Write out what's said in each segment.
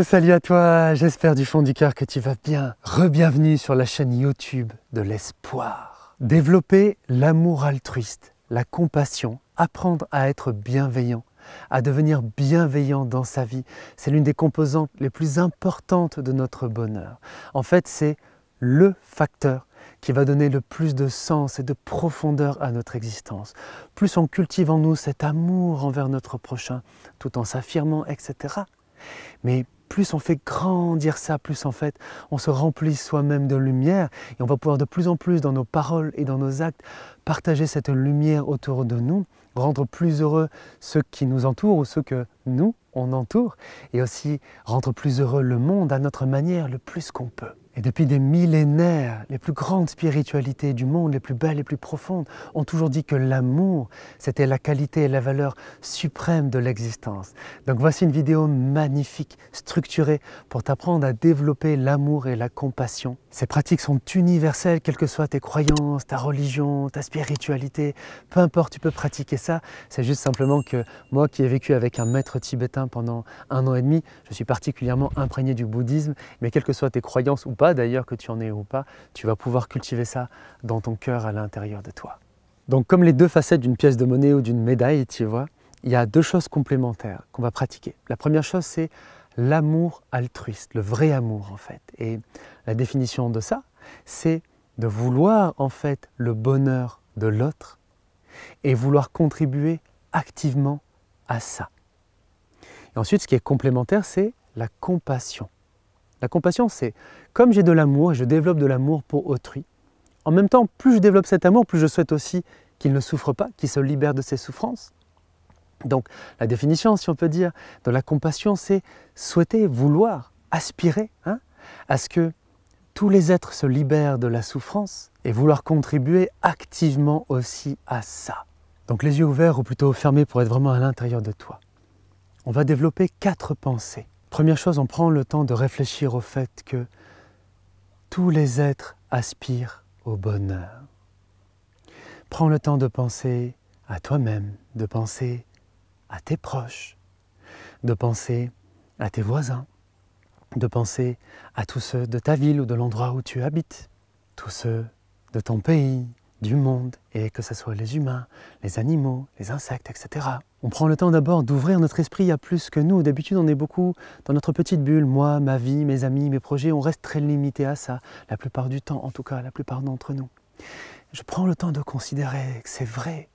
Salut à toi, j'espère du fond du cœur que tu vas bien. Re-bienvenue sur la chaîne YouTube de l'espoir. Développer l'amour altruiste, la compassion, apprendre à être bienveillant, à devenir bienveillant dans sa vie, c'est l'une des composantes les plus importantes de notre bonheur. En fait, c'est le facteur qui va donner le plus de sens et de profondeur à notre existence. Plus on cultive en nous cet amour envers notre prochain, tout en s'affirmant, etc. Mais plus on fait grandir ça, plus en fait on se remplit soi-même de lumière et on va pouvoir de plus en plus dans nos paroles et dans nos actes partager cette lumière autour de nous, rendre plus heureux ceux qui nous entourent ou ceux que nous on entoure et aussi rendre plus heureux le monde à notre manière le plus qu'on peut. Et depuis des millénaires, les plus grandes spiritualités du monde, les plus belles et les plus profondes, ont toujours dit que l'amour, c'était la qualité et la valeur suprême de l'existence. Donc voici une vidéo magnifique, structurée, pour t'apprendre à développer l'amour et la compassion. Ces pratiques sont universelles, quelles que soient tes croyances, ta religion, ta spiritualité, peu importe, tu peux pratiquer ça. C'est juste simplement que moi qui ai vécu avec un maître tibétain pendant 1 an et demi, je suis particulièrement imprégné du bouddhisme, mais quelles que soient tes croyances ou pas, d'ailleurs que tu en aies ou pas, tu vas pouvoir cultiver ça dans ton cœur à l'intérieur de toi. Donc comme les deux facettes d'une pièce de monnaie ou d'une médaille, tu vois, il y a deux choses complémentaires qu'on va pratiquer. La première chose, c'est l'amour altruiste, le vrai amour en fait. Et la définition de ça, c'est de vouloir en fait le bonheur de l'autre et vouloir contribuer activement à ça. Et ensuite, ce qui est complémentaire, c'est la compassion. La compassion, c'est comme j'ai de l'amour et je développe de l'amour pour autrui, en même temps, plus je développe cet amour, plus je souhaite aussi qu'il ne souffre pas, qu'il se libère de ses souffrances. Donc, la définition, si on peut dire, de la compassion, c'est souhaiter, vouloir, aspirer à ce que tous les êtres se libèrent de la souffrance et vouloir contribuer activement aussi à ça. Donc, les yeux ouverts ou plutôt fermés pour être vraiment à l'intérieur de toi. On va développer 4 pensées. Première chose, on prend le temps de réfléchir au fait que tous les êtres aspirent au bonheur. Prends le temps de penser à toi-même, de penser à tes proches, de penser à tes voisins, de penser à tous ceux de ta ville ou de l'endroit où tu habites, tous ceux de ton pays, du monde, et que ce soit les humains, les animaux, les insectes, etc. On prend le temps d'abord d'ouvrir notre esprit à plus que nous. D'habitude, on est beaucoup dans notre petite bulle. Moi, ma vie, mes amis, mes projets, on reste très limité à ça, la plupart du temps, en tout cas, la plupart d'entre nous. Je prends le temps de considérer que c'est vrai.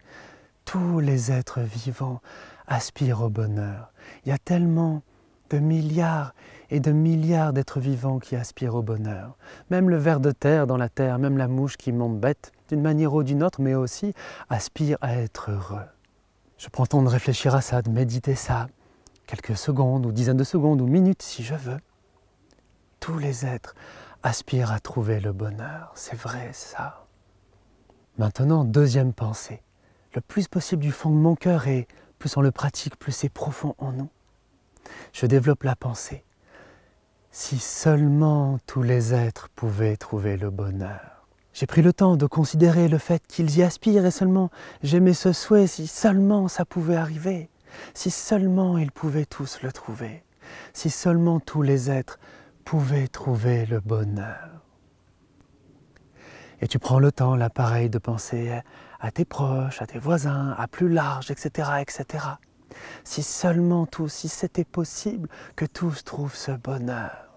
Tous les êtres vivants aspirent au bonheur. Il y a tellement de milliards et de milliards d'êtres vivants qui aspirent au bonheur. Même le ver de terre dans la terre, même la mouche qui m'embête d'une manière ou d'une autre, mais aussi aspire à être heureux. Je prends le temps de réfléchir à ça, de méditer ça, quelques secondes ou dizaines de secondes ou minutes si je veux. Tous les êtres aspirent à trouver le bonheur, c'est vrai ça. Maintenant, deuxième pensée. Le plus possible du fond de mon cœur et plus on le pratique, plus c'est profond en nous. Je développe la pensée. Si seulement tous les êtres pouvaient trouver le bonheur. J'ai pris le temps de considérer le fait qu'ils y aspirent et seulement j'aimais ce souhait, si seulement ça pouvait arriver, si seulement ils pouvaient tous le trouver, si seulement tous les êtres pouvaient trouver le bonheur. Et tu prends le temps, là, pareil, de penser à tes proches, à tes voisins, à plus large, etc., etc. Si seulement tous, si c'était possible que tous trouvent ce bonheur.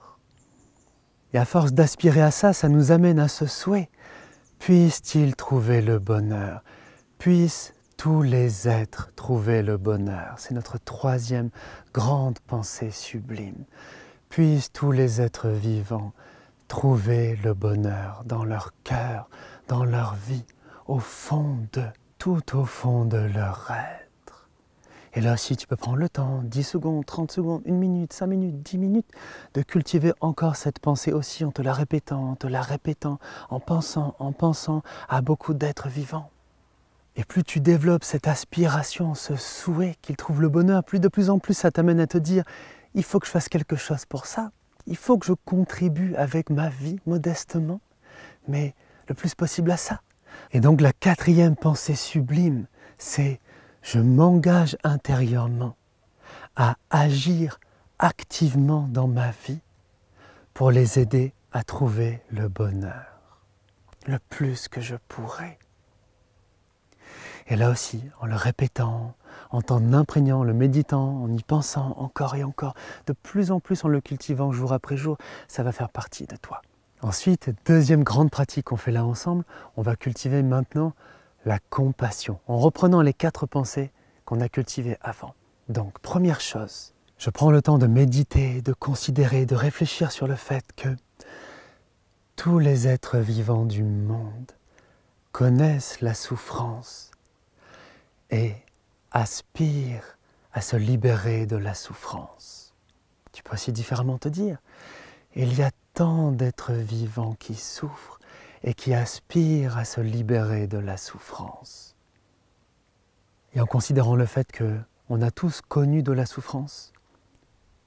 Et à force d'aspirer à ça, ça nous amène à ce souhait. Puissent-ils trouver le bonheur? Puissent tous les êtres trouver le bonheur? C'est notre troisième grande pensée sublime. Puissent tous les êtres vivants trouver le bonheur dans leur cœur, dans leur vie, au fond d'eux, tout au fond de leur être. Et là aussi, tu peux prendre le temps, 10 secondes, 30 secondes, 1 minute, 5 minutes, 10 minutes, de cultiver encore cette pensée aussi en te la répétant, en pensant à beaucoup d'êtres vivants. Et plus tu développes cette aspiration, ce souhait qu'ils trouvent le bonheur, plus de plus en plus ça t'amène à te dire « il faut que je fasse quelque chose pour ça, il faut que je contribue avec ma vie modestement, mais le plus possible à ça ». Et donc la 4e pensée sublime, c'est « je m'engage intérieurement à agir activement dans ma vie pour les aider à trouver le bonheur, le plus que je pourrais. Et là aussi, en le répétant, en t'en imprégnant, en le méditant, en y pensant encore et encore, de plus en plus en le cultivant jour après jour, ça va faire partie de toi. Ensuite, deuxième grande pratique qu'on fait là ensemble, on va cultiver maintenant la compassion, en reprenant les 4 pensées qu'on a cultivées avant. Donc, première chose, je prends le temps de méditer, de considérer, de réfléchir sur le fait que tous les êtres vivants du monde connaissent la souffrance et aspirent à se libérer de la souffrance. Tu peux aussi différemment te dire, il y a tant d'êtres vivants qui souffrent et qui aspirent à se libérer de la souffrance. Et en considérant le fait qu'on a tous connu de la souffrance,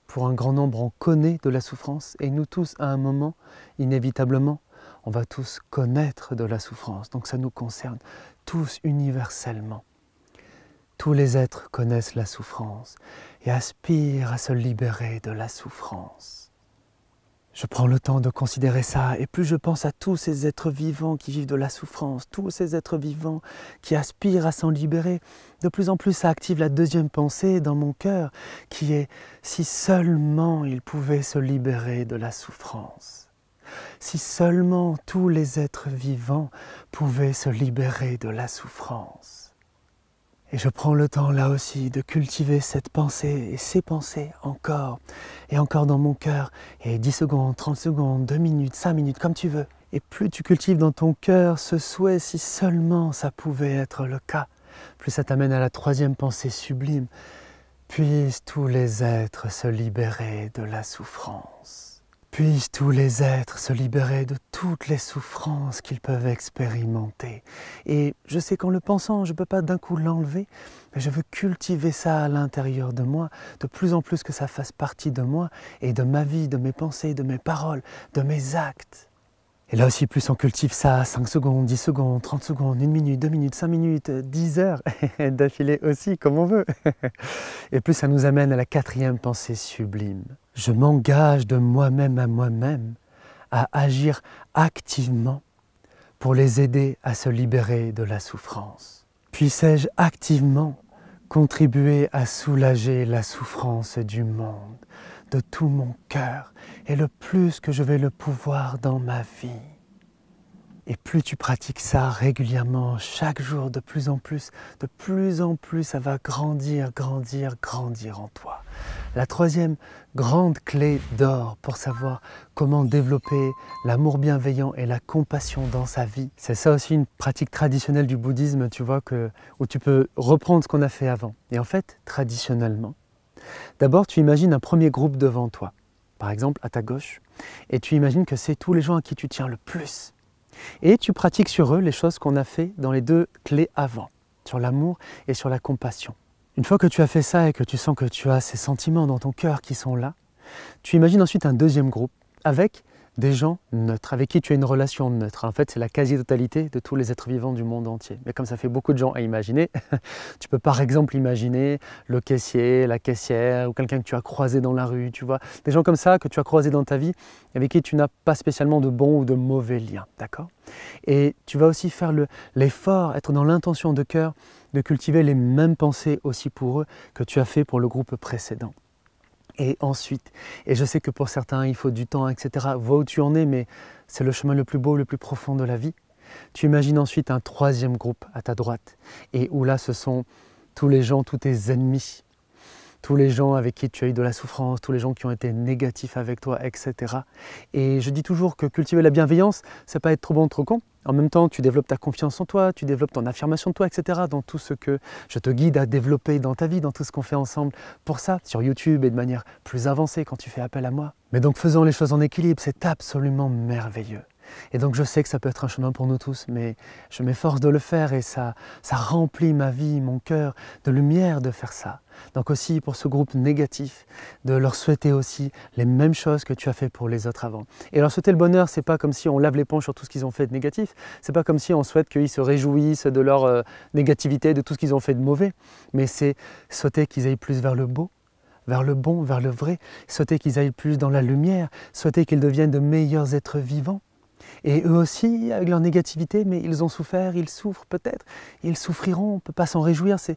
pour un grand nombre on connaît de la souffrance et nous tous à un moment, inévitablement, on va tous connaître de la souffrance. Donc ça nous concerne tous universellement. Tous les êtres connaissent la souffrance et aspirent à se libérer de la souffrance. Je prends le temps de considérer ça et plus je pense à tous ces êtres vivants qui vivent de la souffrance, tous ces êtres vivants qui aspirent à s'en libérer, de plus en plus ça active la deuxième pensée dans mon cœur qui est « si seulement ils pouvaient se libérer de la souffrance ». Si seulement tous les êtres vivants pouvaient se libérer de la souffrance. Et je prends le temps là aussi de cultiver cette pensée et ces pensées encore et encore dans mon cœur. Et 10 secondes, 30 secondes, 2 minutes, 5 minutes, comme tu veux. Et plus tu cultives dans ton cœur ce souhait, si seulement ça pouvait être le cas, plus ça t'amène à la troisième pensée sublime. Puissent tous les êtres se libérer de la souffrance. Puissent tous les êtres se libérer de toutes les souffrances qu'ils peuvent expérimenter. Et je sais qu'en le pensant, je ne peux pas d'un coup l'enlever, mais je veux cultiver ça à l'intérieur de moi, de plus en plus que ça fasse partie de moi et de ma vie, de mes pensées, de mes paroles, de mes actes. Et là aussi, plus on cultive ça, 5 secondes, 10 secondes, 30 secondes, 1 minute, 2 minutes, 5 minutes, 10 heures, d'affilée aussi, comme on veut. Et plus ça nous amène à la quatrième pensée sublime. Je m'engage de moi-même à moi-même à agir activement pour les aider à se libérer de la souffrance. Puissais-je activement contribuer à soulager la souffrance du monde, de tout mon cœur et le plus que je vais le pouvoir dans ma vie. Et plus tu pratiques ça régulièrement, chaque jour, de plus en plus, ça va grandir, grandir, grandir en toi. La troisième grande clé d'or pour savoir comment développer l'amour bienveillant et la compassion dans sa vie, c'est ça aussi une pratique traditionnelle du bouddhisme, tu vois, où tu peux reprendre ce qu'on a fait avant. Et en fait, traditionnellement, d'abord tu imagines un premier groupe devant toi, par exemple à ta gauche, et tu imagines que c'est tous les gens à qui tu tiens le plus. Et tu pratiques sur eux les choses qu'on a fait dans les 2 clés avant, sur l'amour et sur la compassion. Une fois que tu as fait ça et que tu sens que tu as ces sentiments dans ton cœur qui sont là, tu imagines ensuite un deuxième groupe avec des gens neutres, avec qui tu as une relation neutre. En fait, c'est la quasi-totalité de tous les êtres vivants du monde entier. Mais comme ça fait beaucoup de gens à imaginer, tu peux par exemple imaginer le caissier, la caissière ou quelqu'un que tu as croisé dans la rue, tu vois. Des gens comme ça que tu as croisés dans ta vie, avec qui tu n'as pas spécialement de bons ou de mauvais liens, d'accord? Et tu vas aussi faire l'effort, être dans l'intention de cœur, de cultiver les mêmes pensées aussi pour eux que tu as fait pour le groupe précédent. Et ensuite, et je sais que pour certains il faut du temps, etc. Vois où tu en es, mais c'est le chemin le plus beau, le plus profond de la vie. Tu imagines ensuite un troisième groupe à ta droite, et où là ce sont tous les gens, tous tes ennemis, tous les gens avec qui tu as eu de la souffrance, tous les gens qui ont été négatifs avec toi, etc. Et je dis toujours que cultiver la bienveillance, c'est pas être trop bon, trop con. En même temps, tu développes ta confiance en toi, tu développes ton affirmation de toi, etc. Dans tout ce que je te guide à développer dans ta vie, dans tout ce qu'on fait ensemble pour ça, sur YouTube et de manière plus avancée quand tu fais appel à moi. Mais donc faisons les choses en équilibre, c'est absolument merveilleux. Et donc je sais que ça peut être un chemin pour nous tous, mais je m'efforce de le faire et ça remplit ma vie, mon cœur de lumière de faire ça. Donc aussi pour ce groupe négatif, de leur souhaiter aussi les mêmes choses que tu as fait pour les autres avant. Et leur souhaiter le bonheur, c'est pas comme si on lave l'éponge sur tout ce qu'ils ont fait de négatif, c'est pas comme si on souhaite qu'ils se réjouissent de leur négativité, de tout ce qu'ils ont fait de mauvais, mais c'est souhaiter qu'ils aillent plus vers le beau, vers le bon, vers le vrai, souhaiter qu'ils aillent plus dans la lumière, souhaiter qu'ils deviennent de meilleurs êtres vivants. Et eux aussi, avec leur négativité, mais ils ont souffert, ils souffrent peut-être, ils souffriront, on ne peut pas s'en réjouir, c'est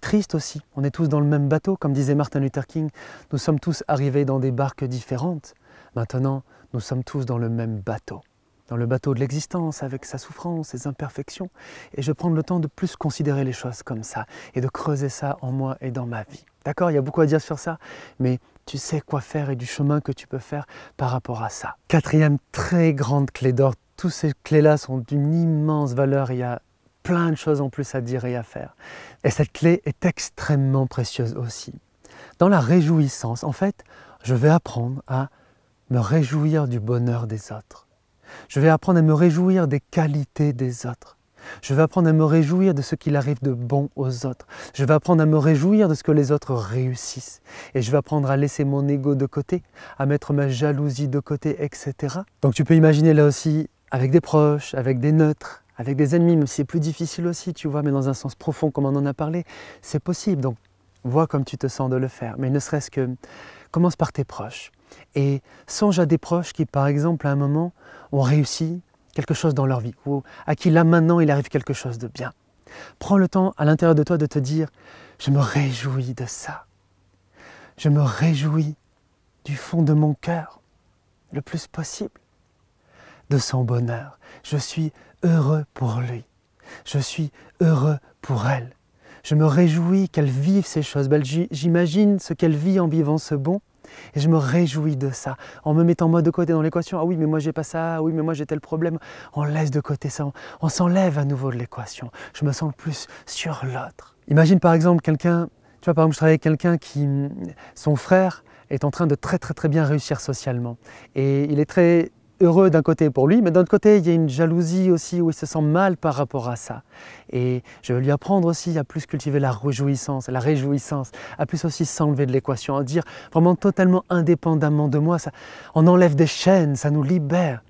triste aussi. On est tous dans le même bateau, comme disait Martin Luther King, nous sommes tous arrivés dans des barques différentes. Maintenant, nous sommes tous dans le même bateau, dans le bateau de l'existence, avec sa souffrance, ses imperfections. Et je prends le temps de plus considérer les choses comme ça, et de creuser ça en moi et dans ma vie. D'accord, il y a beaucoup à dire sur ça, mais tu sais quoi faire et du chemin que tu peux faire par rapport à ça. Quatrième très grande clé d'or, toutes ces clés-là sont d'une immense valeur, il y a plein de choses en plus à dire et à faire. Et cette clé est extrêmement précieuse aussi. Dans la réjouissance, en fait, je vais apprendre à me réjouir du bonheur des autres. Je vais apprendre à me réjouir des qualités des autres. Je vais apprendre à me réjouir de ce qu'il arrive de bon aux autres. Je vais apprendre à me réjouir de ce que les autres réussissent. Et je vais apprendre à laisser mon ego de côté, à mettre ma jalousie de côté, etc. Donc tu peux imaginer là aussi, avec des proches, avec des neutres, avec des ennemis, même si c'est plus difficile aussi, tu vois, mais dans un sens profond, comme on en a parlé, c'est possible. Donc vois comme tu te sens de le faire. Mais ne serait-ce que, commence par tes proches. Et songe à des proches qui, par exemple, à un moment, ont réussi quelque chose dans leur vie, ou à qui là maintenant il arrive quelque chose de bien. Prends le temps à l'intérieur de toi de te dire « je me réjouis de ça, je me réjouis du fond de mon cœur, le plus possible, de son bonheur. Je suis heureux pour lui, je suis heureux pour elle. Je me réjouis qu'elle vive ces choses belles, j'imagine ce qu'elle vit en vivant ce bon, et je me réjouis de ça, en me mettant moi de côté dans l'équation. Ah oui, mais moi j'ai pas ça, ah oui, mais moi j'ai tel problème. On laisse de côté ça, on s'enlève à nouveau de l'équation. Je me sens plus sur l'autre. Imagine par exemple quelqu'un, tu vois, par exemple je travaille avec quelqu'un qui, son frère est en train de très bien réussir socialement. Et il est très heureux d'un côté pour lui, mais d'un autre côté, il y a une jalousie aussi où il se sent mal par rapport à ça. Et je vais lui apprendre aussi à plus cultiver la réjouissance, à plus aussi s'enlever de l'équation, à dire vraiment totalement indépendamment de moi, ça, on enlève des chaînes, ça nous libère.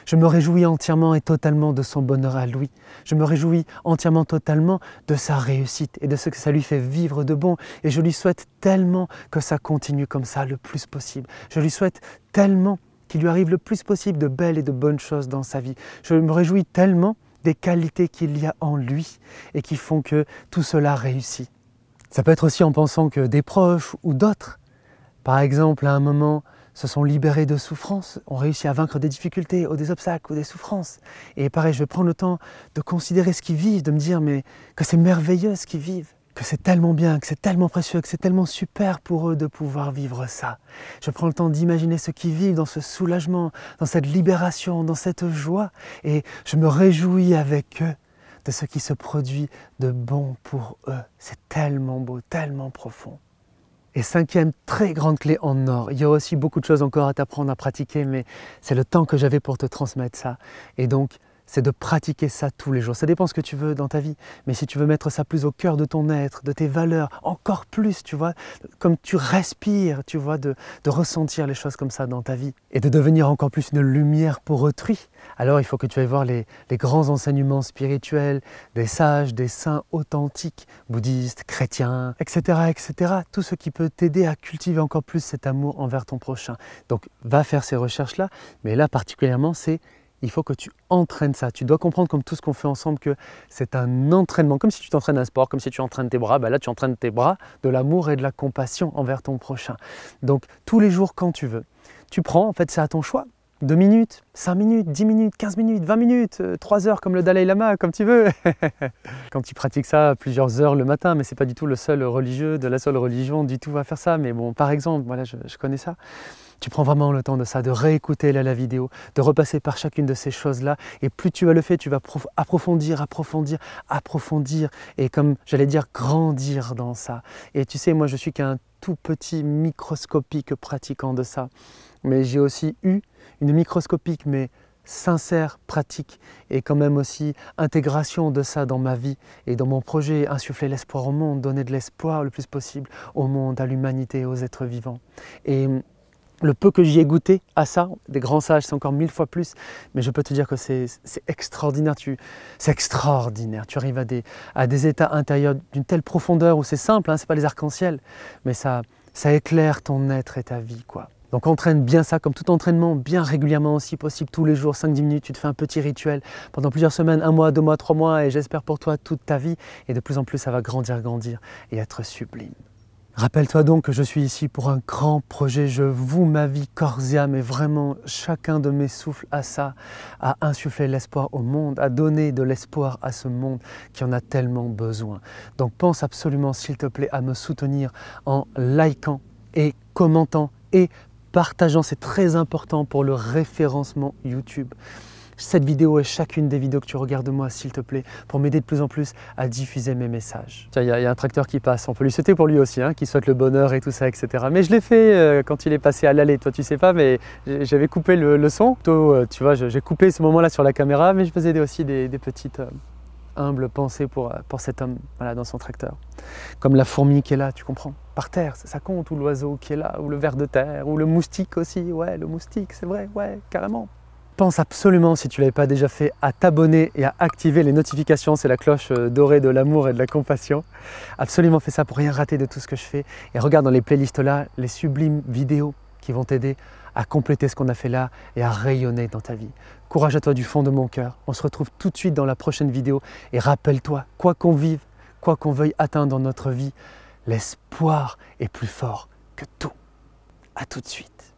Je me réjouis entièrement et totalement de son bonheur à lui. Je me réjouis entièrement, totalement de sa réussite et de ce que ça lui fait vivre de bon. Et je lui souhaite tellement que ça continue comme ça le plus possible. Je lui souhaite tellement qu'il lui arrive le plus possible de belles et de bonnes choses dans sa vie. Je me réjouis tellement des qualités qu'il y a en lui et qui font que tout cela réussit. Ça peut être aussi en pensant que des proches ou d'autres, par exemple, à un moment, se sont libérés de souffrances, ont réussi à vaincre des difficultés ou des obstacles ou des souffrances. Et pareil, je vais prendre le temps de considérer ce qu'ils vivent, de me dire mais que c'est merveilleux ce qu'ils vivent, que c'est tellement bien, que c'est tellement précieux, que c'est tellement super pour eux de pouvoir vivre ça. Je prends le temps d'imaginer ce qu'ils vivent dans ce soulagement, dans cette libération, dans cette joie, et je me réjouis avec eux de ce qui se produit de bon pour eux. C'est tellement beau, tellement profond. Et cinquième, très grande clé en or. Il y a aussi beaucoup de choses encore à t'apprendre à pratiquer, mais c'est le temps que j'avais pour te transmettre ça. Et donc, c'est de pratiquer ça tous les jours. Ça dépend ce que tu veux dans ta vie, mais si tu veux mettre ça plus au cœur de ton être, de tes valeurs, encore plus, tu vois, comme tu respires, tu vois, de ressentir les choses comme ça dans ta vie et de devenir encore plus une lumière pour autrui. Alors il faut que tu ailles voir les grands enseignements spirituels, des sages, des saints authentiques, bouddhistes, chrétiens, etc., etc. Tout ce qui peut t'aider à cultiver encore plus cet amour envers ton prochain. Donc va faire ces recherches-là, mais là particulièrement, il faut que tu entraînes ça. Tu dois comprendre, comme tout ce qu'on fait ensemble, que c'est un entraînement. Comme si tu t'entraînes un sport, comme si tu entraînes tes bras, ben là tu entraînes tes bras de l'amour et de la compassion envers ton prochain. Donc tous les jours quand tu veux, tu prends, en fait c'est à ton choix. 2 minutes, 5 minutes, 10 minutes, 15 minutes, 20 minutes, 3 heures comme le Dalai Lama, comme tu veux. Quand tu pratiques ça plusieurs heures le matin, mais ce n'est pas du tout le seul religieux de la seule religion du tout à faire ça. Mais bon, par exemple, voilà, je connais ça. Tu prends vraiment le temps de ça, de réécouter la vidéo, de repasser par chacune de ces choses-là. Et plus tu vas le faire, tu vas approfondir. Et comme j'allais dire, grandir dans ça. Et tu sais, moi je suis qu'un tout petit microscopique pratiquant de ça. Mais j'ai aussi eu une microscopique mais sincère pratique et quand même aussi intégration de ça dans ma vie et dans mon projet, insuffler l'espoir au monde, donner de l'espoir le plus possible au monde, à l'humanité, aux êtres vivants. Et le peu que j'y ai goûté à ça, des grands sages, c'est encore 1000 fois plus, mais je peux te dire que c'est extraordinaire, c'est extraordinaire. Tu arrives à des états intérieurs d'une telle profondeur où c'est simple, hein, c'est pas les arcs-en-ciel, mais ça Ça éclaire ton être et ta vie, quoi. Donc entraîne bien ça, comme tout entraînement, bien régulièrement aussi, possible tous les jours, 5-10 minutes, tu te fais un petit rituel pendant plusieurs semaines, 1 mois, 2 mois, 3 mois, et j'espère pour toi toute ta vie. Et de plus en plus, ça va grandir et être sublime. Rappelle-toi donc que je suis ici pour un grand projet, je voue ma vie corps et âme, et vraiment chacun de mes souffles à ça, à insuffler l'espoir au monde, à donner de l'espoir à ce monde qui en a tellement besoin. Donc pense absolument, s'il te plaît, à me soutenir en likant et commentant et partageant, c'est très important pour le référencement YouTube. Cette vidéo et chacune des vidéos que tu regardes de moi, s'il te plaît, pour m'aider de plus en plus à diffuser mes messages. Tiens, il y a un tracteur qui passe, on peut lui souhaiter pour lui aussi, hein, qui souhaite le bonheur et tout ça, etc. Mais je l'ai fait quand il est passé à l'aller, toi tu sais pas, mais j'avais coupé le son. Tu vois, j'ai coupé ce moment-là sur la caméra, mais je faisais aussi des petites humbles pensées pour cet homme, voilà, dans son tracteur. Comme la fourmi qui est là, tu comprends, par terre, ça compte, ou l'oiseau qui est là, ou le ver de terre, ou le moustique aussi, ouais, le moustique, c'est vrai, ouais, carrément. Pense absolument, si tu ne l'avais pas déjà fait, à t'abonner et à activer les notifications, c'est la cloche dorée de l'amour et de la compassion. Absolument fais ça pour rien rater de tout ce que je fais. Et regarde dans les playlists là, les sublimes vidéos qui vont t'aider à compléter ce qu'on a fait là et à rayonner dans ta vie. Courage à toi du fond de mon cœur. On se retrouve tout de suite dans la prochaine vidéo. Et rappelle-toi, quoi qu'on vive, quoi qu'on veuille atteindre dans notre vie, l'espoir est plus fort que tout. À tout de suite.